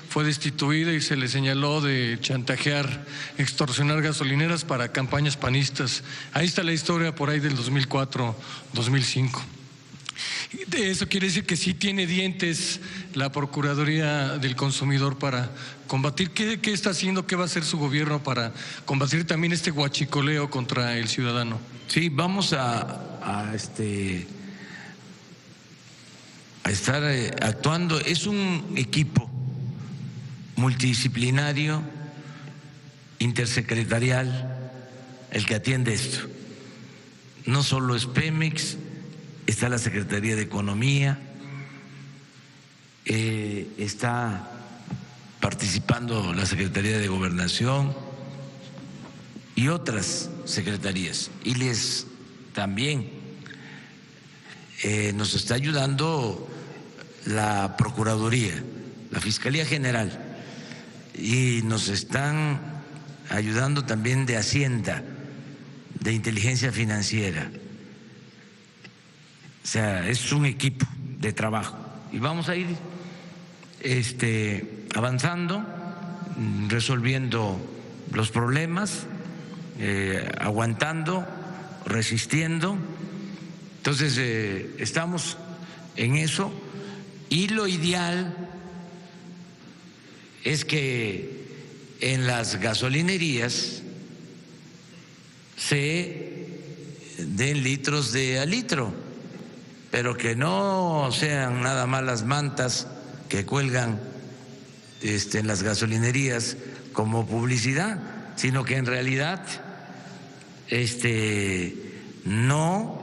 fue destituida y se le señaló de chantajear, extorsionar gasolineras para campañas panistas. Ahí está la historia por ahí del 2004-2005. Eso quiere decir que sí tiene dientes la Procuraduría del Consumidor para combatir. ¿Qué está haciendo? ¿Qué va a hacer su gobierno para combatir también este huachicoleo contra el ciudadano? Sí, vamos a estar actuando. Es un equipo multidisciplinario, intersecretarial, el que atiende esto. No solo es Pemex, está la Secretaría de Economía, está participando la Secretaría de Gobernación y otras secretarías. Y también nos está ayudando la Procuraduría, la Fiscalía General, y nos están ayudando también de Hacienda, de Inteligencia Financiera. O sea, es un equipo de trabajo y vamos a ir avanzando, resolviendo los problemas. aguantando, resistiendo. Entonces, estamos en eso y lo ideal es que en las gasolinerías se den litros de a litro, pero que no sean nada más las mantas que cuelgan en las gasolinerías como publicidad, sino que en realidad no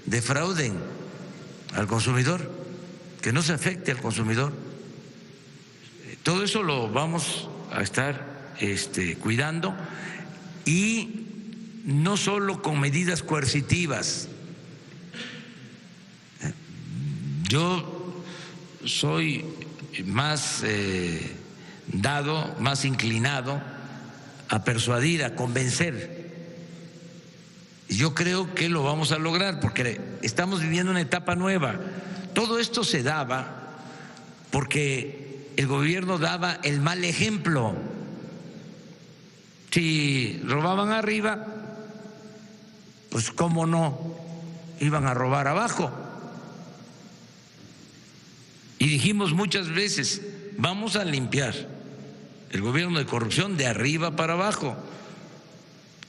defrauden al consumidor, que no se afecte al consumidor. Todo eso lo vamos a estar cuidando, y no solo con medidas coercitivas. Yo soy más dado, más inclinado a persuadir, a convencer. Yo creo que lo vamos a lograr porque estamos viviendo una etapa nueva. Todo esto se daba porque el gobierno daba el mal ejemplo. Si robaban arriba, pues cómo no iban a robar abajo. Y dijimos muchas veces, vamos a limpiar el gobierno de corrupción de arriba para abajo,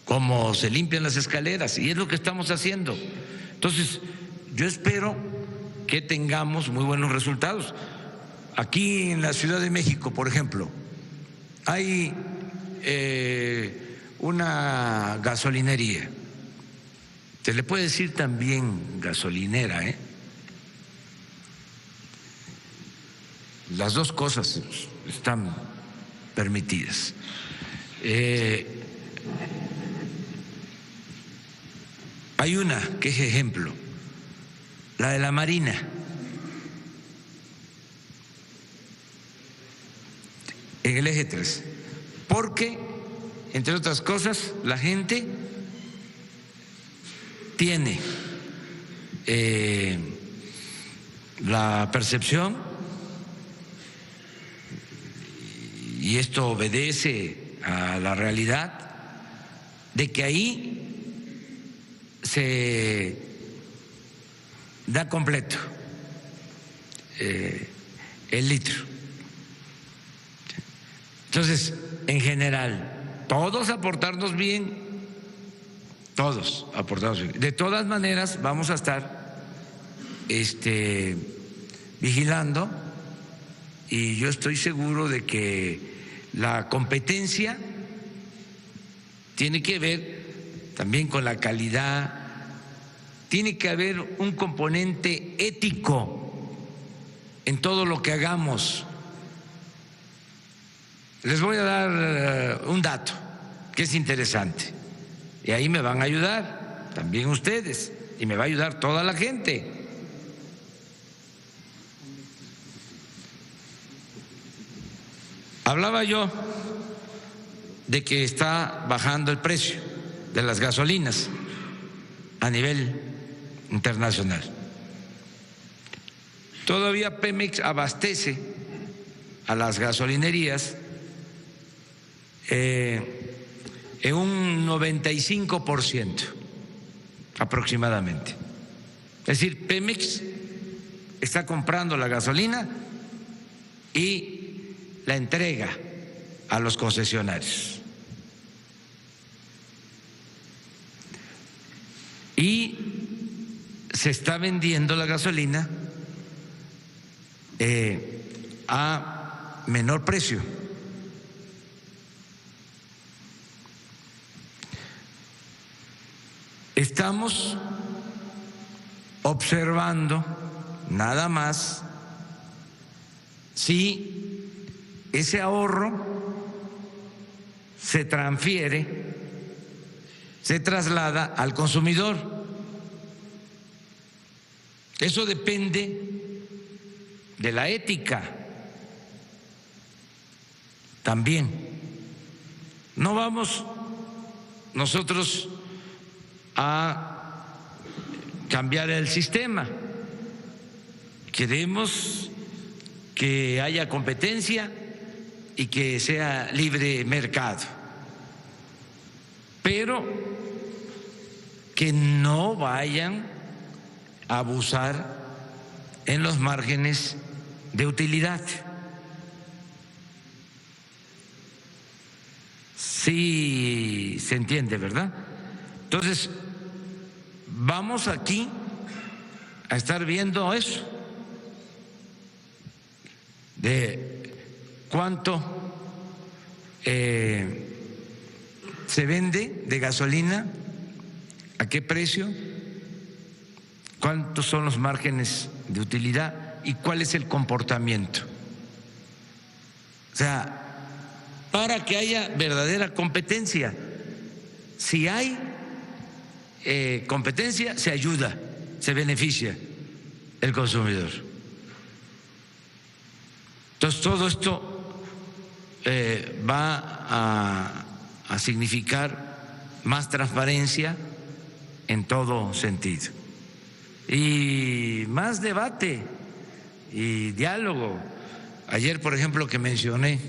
como se limpian las escaleras, y es lo que estamos haciendo. Entonces, yo espero que tengamos muy buenos resultados. Aquí en la Ciudad de México, por ejemplo, hay una gasolinería, se le puede decir también gasolinera, las dos cosas están permitidas. Hay una que es ejemplo, la de la Marina. En el eje 3, porque, entre otras cosas, la gente tiene la percepción, y esto obedece a la realidad, de que ahí se da completo el litro. Entonces, en general, todos aportarnos bien, todos aportarnos bien. De todas maneras, vamos a estar vigilando, y yo estoy seguro de que la competencia tiene que ver también con la calidad, tiene que haber un componente ético en todo lo que hagamos. Les voy a dar un dato que es interesante, y ahí me van a ayudar también ustedes, y me va a ayudar toda la gente. Hablaba yo de que está bajando el precio de las gasolinas a nivel internacional. Todavía Pemex abastece a las gasolinerías en un 95% aproximadamente. Es decir, Pemex está comprando la gasolina y la entrega a los concesionarios. Y se está vendiendo la gasolina a menor precio. Estamos observando nada más si ese ahorro se transfiere, se traslada al consumidor. Eso depende de la ética también. No vamos nosotros a cambiar el sistema. Queremos que haya competencia y que sea libre mercado. pero que no vayan a abusar en los márgenes de utilidad. Sí se entiende, ¿verdad? Entonces, vamos aquí a estar viendo eso, de cuánto se vende de gasolina, a qué precio, cuántos son los márgenes de utilidad y cuál es el comportamiento. O sea, para que haya verdadera competencia. Si hay competencia, se ayuda, se beneficia el consumidor. Entonces, todo esto va a significar más transparencia en todo sentido y más debate y diálogo. Ayer, por ejemplo, que mencioné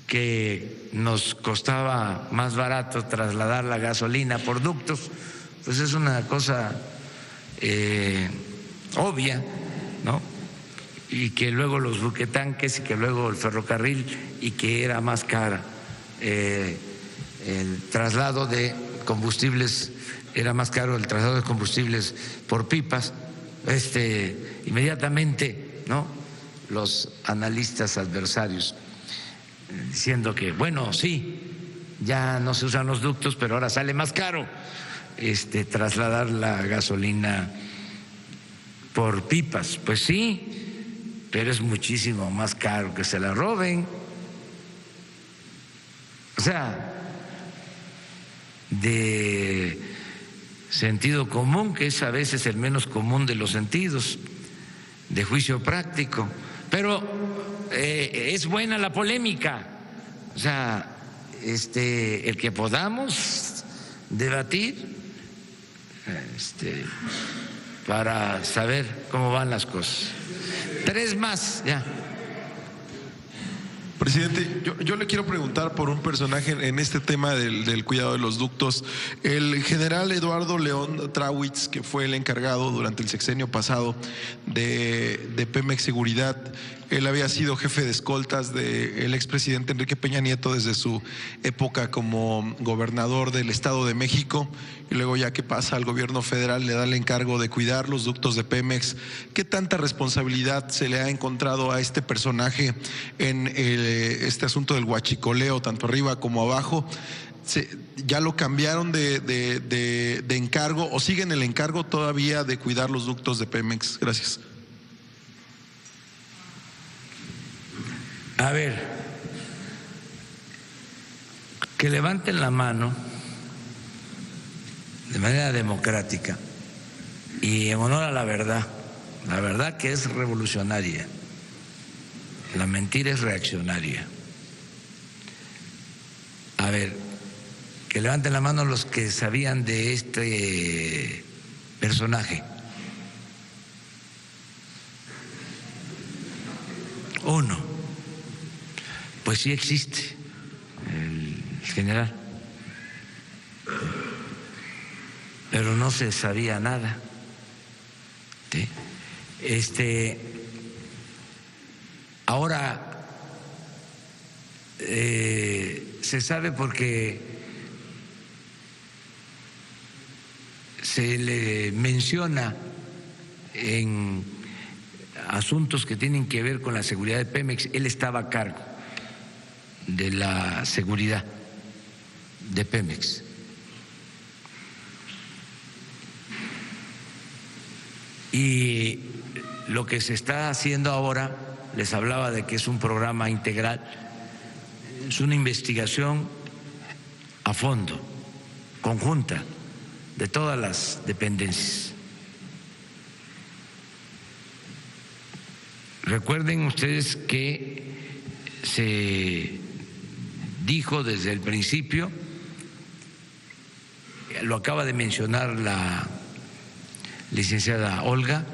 que nos costaba más barato trasladar la gasolina por ductos, pues es una cosa obvia, ¿no? Y que luego los buquetanques y que luego el ferrocarril y que era más cara el traslado de combustibles, era más caro el traslado de combustibles por pipas. Inmediatamente, ¿no?, los analistas adversarios diciendo que, bueno, sí, ya no se usan los ductos, pero ahora sale más caro trasladar la gasolina por pipas. Pues sí, pero es muchísimo más caro que se la roben. O sea, de sentido común, que es a veces el menos común de los sentidos, de juicio práctico. Pero es buena la polémica, o sea, el que podamos debatir para saber cómo van las cosas. 3 más, ya. Presidente, yo le quiero preguntar por un personaje en este tema del cuidado de los ductos. El general Eduardo León Trawitz, que fue el encargado durante el sexenio pasado de Pemex Seguridad, él había sido jefe de escoltas del expresidente Enrique Peña Nieto desde su época como gobernador del Estado de México, y luego ya que pasa al gobierno federal le da el encargo de cuidar los ductos de Pemex. ¿Qué tanta responsabilidad se le ha encontrado a este personaje en este asunto del huachicoleo, tanto arriba como abajo? ¿Ya lo cambiaron de encargo o siguen el encargo todavía de cuidar los ductos de Pemex? Gracias. A ver, que levanten la mano de manera democrática y en honor a la verdad que es revolucionaria, la mentira es reaccionaria. A ver, que levanten la mano los que sabían de este personaje. 1. Pues sí existe el general, pero no se sabía nada. ¿Sí? Ahora se sabe porque se le menciona en asuntos que tienen que ver con la seguridad de Pemex. Él estaba a cargo de la seguridad de Pemex. Y lo que se está haciendo ahora, les hablaba de que es un programa integral, es una investigación a fondo, conjunta, de todas las dependencias. Recuerden ustedes que se dijo desde el principio, lo acaba de mencionar la licenciada Olga,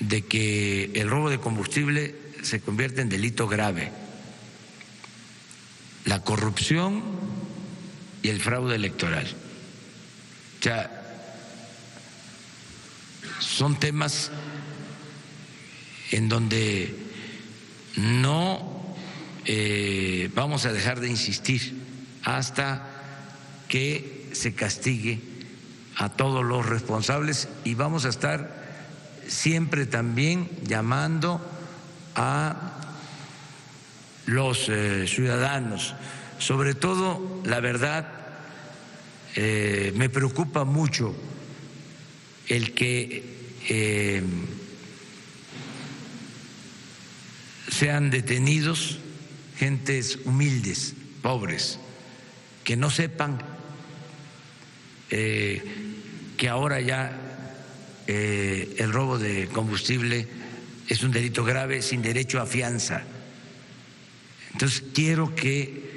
de que el robo de combustible se convierte en delito grave. La corrupción y el fraude electoral. O sea, son temas en donde no vamos a dejar de insistir hasta que se castigue a todos los responsables, y vamos a estar siempre también llamando a los ciudadanos. Sobre todo, la verdad, me preocupa mucho el que sean detenidos gentes humildes, pobres, que no sepan que ahora ya el robo de combustible es un delito grave sin derecho a fianza. Entonces quiero que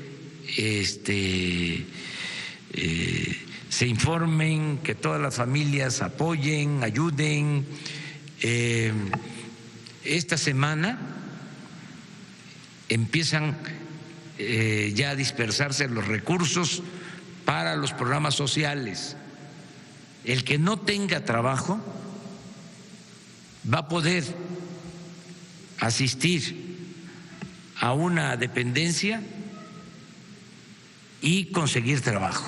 se informen, que todas las familias apoyen, ayuden. Esta semana empiezan ya a dispersarse los recursos para los programas sociales. El que no tenga trabajo va a poder asistir a una dependencia y conseguir trabajo.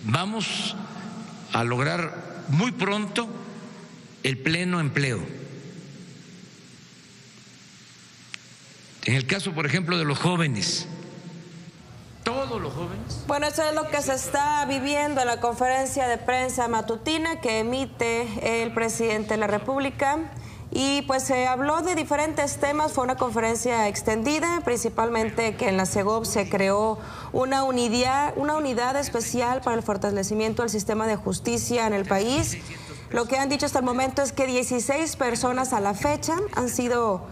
Vamos a lograr muy pronto el pleno empleo. En el caso, por ejemplo, de los jóvenes, todos los jóvenes. Bueno, eso es lo que se está viviendo en la conferencia de prensa matutina que emite el presidente de la República. Y pues se habló de diferentes temas, fue una conferencia extendida, principalmente que en la CEGOP se creó una unidad especial para el fortalecimiento del sistema de justicia en el país. Lo que han dicho hasta el momento es que 16 personas a la fecha han sido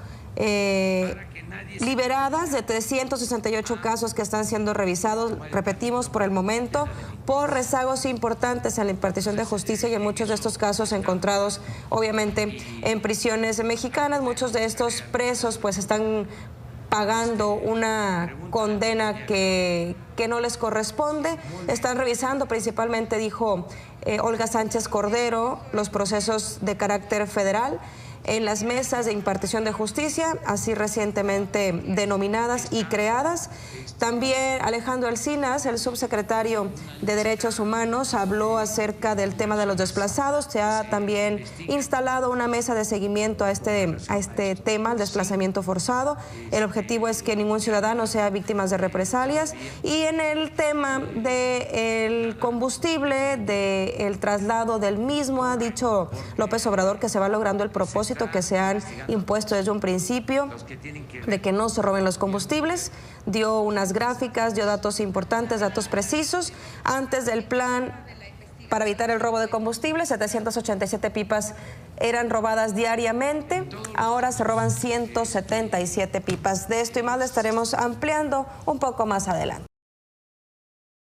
liberadas de 368 casos que están siendo revisados, repetimos, por el momento, por rezagos importantes en la impartición de justicia, y en muchos de estos casos encontrados obviamente en prisiones mexicanas. Muchos de estos presos pues están pagando una condena que no les corresponde. Están revisando principalmente, dijo Olga Sánchez Cordero, los procesos de carácter federal en las mesas de impartición de justicia, así recientemente denominadas y creadas. También Alejandro Encinas, el subsecretario de Derechos Humanos, habló acerca del tema de los desplazados. Se ha también instalado una mesa de seguimiento a este tema, el desplazamiento forzado. El objetivo es que ningún ciudadano sea víctima de represalias. Y en el tema del combustible, del traslado del mismo, ha dicho López Obrador que se va logrando el propósito que se han impuesto desde un principio de que no se roben los combustibles. Dio unas gráficas, dio datos importantes, datos precisos. Antes del plan para evitar el robo de combustible, 787 pipas eran robadas diariamente, ahora se roban 177 pipas. De esto y más le estaremos ampliando un poco más adelante.